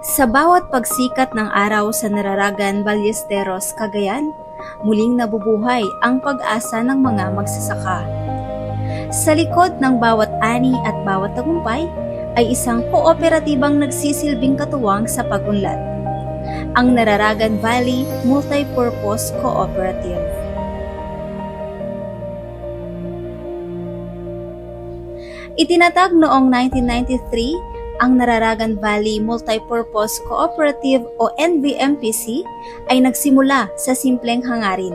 Sa bawat pagsikat ng araw sa Nararagan, Ballesteros, Cagayan, muling nabubuhay ang pag-asa ng mga magsasaka. Sa likod ng bawat ani at bawat tagumpay ay isang kooperatibang nagsisilbing katuwang sa pag-unlad, ang Nararagan Valley Multipurpose Cooperative. Itinatag noong 1993 ang Nararagan Valley Multipurpose Cooperative o NVMPC ay nagsimula sa simpleng hangarin,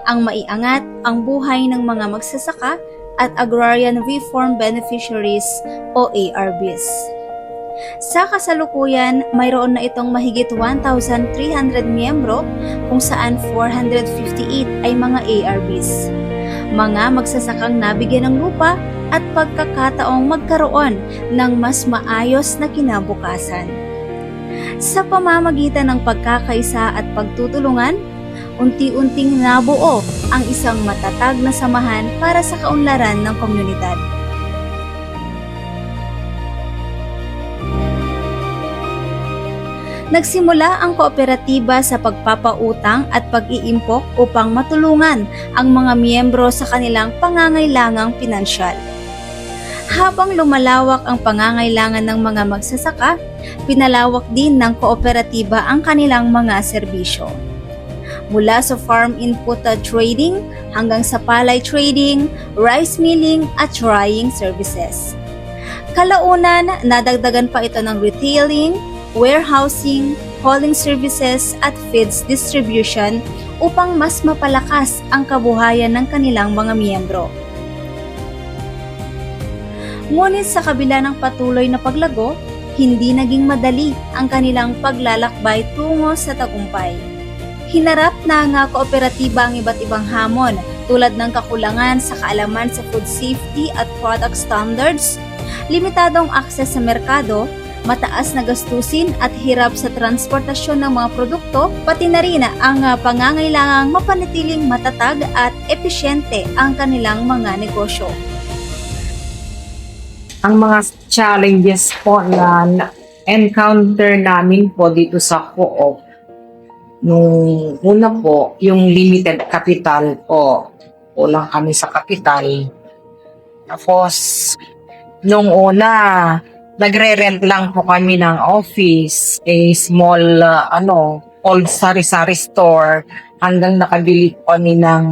ang maiangat ang buhay ng mga magsasaka at Agrarian Reform Beneficiaries o ARBs. Sa kasalukuyan, mayroon na itong mahigit 1,300 miyembro kung saan 458 ay mga ARBs, mga magsasakang nabigyan ng lupa at pagkakataong magkaroon ng mas maayos na kinabukasan. Sa pamamagitan ng pagkakaisa at pagtutulungan, unti-unting nabuo ang isang matatag na samahan para sa kaunlaran ng komunidad. Nagsimula ang kooperatiba sa pagpapautang at pag-iimpok upang matulungan ang mga miyembro sa kanilang pangangailangang pinansyal. Habang lumalawak ang pangangailangan ng mga magsasaka, pinalawak din ng kooperatiba ang kanilang mga serbisyo. Mula sa farm input trading hanggang sa palay trading, rice milling at drying services. Kalaunan, nadagdagan pa ito ng retailing, warehousing, hauling services at feeds distribution upang mas mapalakas ang kabuhayan ng kanilang mga miyembro. Ngunit sa kabila ng patuloy na paglago, hindi naging madali ang kanilang paglalakbay tungo sa tagumpay. Hinarap ng kooperatiba ang iba't ibang hamon tulad ng kakulangan sa kaalaman sa food safety at product standards, limitadong akses sa merkado, mataas na gastusin at hirap sa transportasyon ng mga produkto, pati na rin ang pangangailangang mapanatiling matatag at epesyente ang kanilang mga negosyo. Ang mga challenges po na encounter namin po dito sa co-op, nung una po, yung limited capital po. Kulang kami sa capital. Tapos, nung una, nagre-rent lang po kami ng office, a small, old sari-sari store, hanggang nakabili po kami ng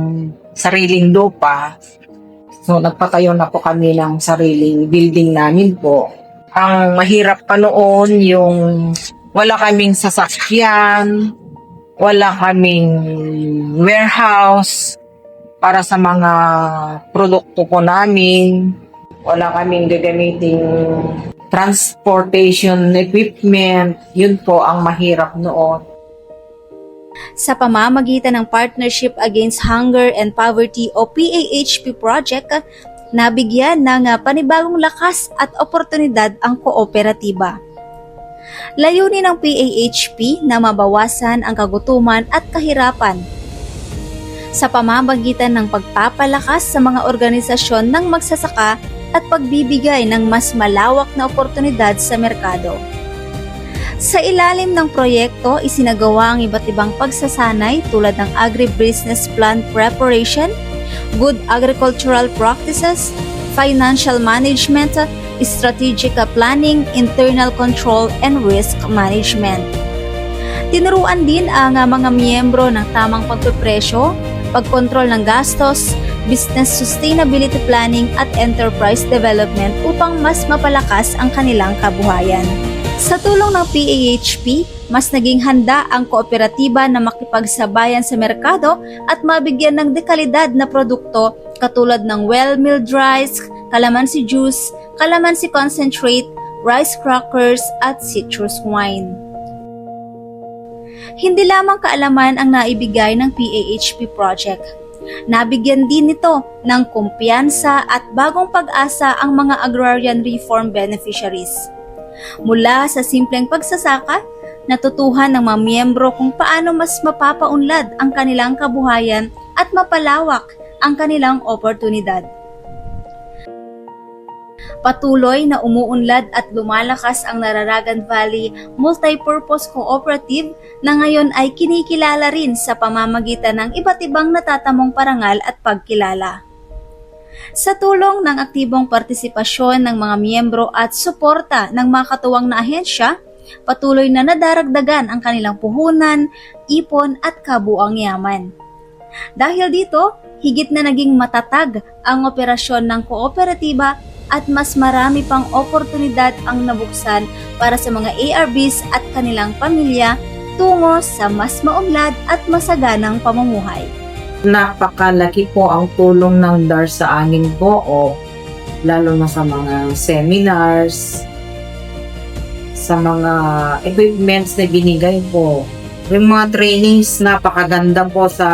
sariling lupa. So, nagpatayo na po kami ng sariling building namin po. Ang mahirap pa noon yung wala kaming sasakyan, wala kaming warehouse para sa mga produkto po namin, wala kaming gagamiting transportation equipment. Yun po ang mahirap noon. Sa pamamagitan ng Partnership Against Hunger and Poverty o PAHP project, nabigyan ng panibagong lakas at oportunidad ang kooperatiba. Layunin ng PAHP na mabawasan ang kagutuman at kahirapan sa pamamagitan ng pagpapalakas sa mga organisasyon ng magsasaka at pagbibigay ng mas malawak na oportunidad sa merkado. Sa ilalim ng proyekto, isinagawa ang iba't ibang pagsasanay tulad ng agribusiness plan preparation, good agricultural practices, financial management, strategic planning, internal control, and risk management. Tinuruan din ang mga miyembro ng tamang pagpepresyo, pagkontrol ng gastos, business sustainability planning at enterprise development upang mas mapalakas ang kanilang kabuhayan. Sa tulong ng PAHP, mas naging handa ang kooperatiba na makipagsabayan sa merkado at mabigyan ng dekalidad na produkto katulad ng well-milled rice, calamansi juice, calamansi concentrate, rice crackers at citrus wine. Hindi lamang kaalaman ang naibigay ng PAHP project. Nabigyan din nito ng kumpiyansa at bagong pag-asa ang mga Agrarian Reform Beneficiaries. Mula sa simpleng pagsasaka, natutuhan ng mga miyembro kung paano mas mapapaunlad ang kanilang kabuhayan at mapalawak ang kanilang oportunidad. Patuloy na umuunlad at lumalakas ang Nararagan Valley Multipurpose Cooperative na ngayon ay kinikilala rin sa pamamagitan ng iba't ibang natatamong parangal at pagkilala. Sa tulong ng aktibong partisipasyon ng mga miyembro at suporta ng mga katuwang na ahensya, patuloy na nadaragdagan ang kanilang puhunan, ipon at kabuang yaman. Dahil dito, higit na naging matatag ang operasyon ng kooperatiba at mas marami pang oportunidad ang nabuksan para sa mga ARBs at kanilang pamilya tungo sa mas maunlad at masaganang pamumuhay. Napakalaki po ang tulong ng DAR sa amin po, lalo na sa mga seminars, sa mga equipments na binigay po. Yung mga trainings, napakaganda po sa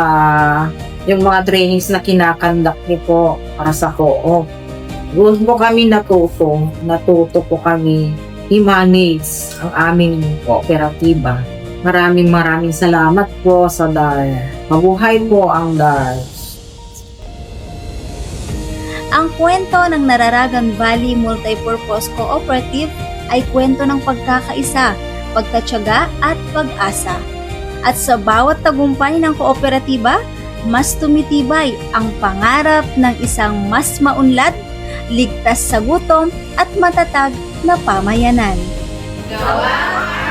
yung mga trainings na kinakandak niyo po para sa co-op. Doon po kami natuto po kami i-manage ang aming kooperatiba. Maraming salamat po sa DAR. Mabuhay po ang DAR. Ang kwento ng Nararagan Valley Multipurpose Cooperative ay kwento ng pagkakaisa, pagtatyaga at pag-asa. At sa bawat tagumpay ng kooperatiba, mas tumitibay ang pangarap ng isang mas maunlad, ligtas sa gutom at matatag na pamayanan. Gawa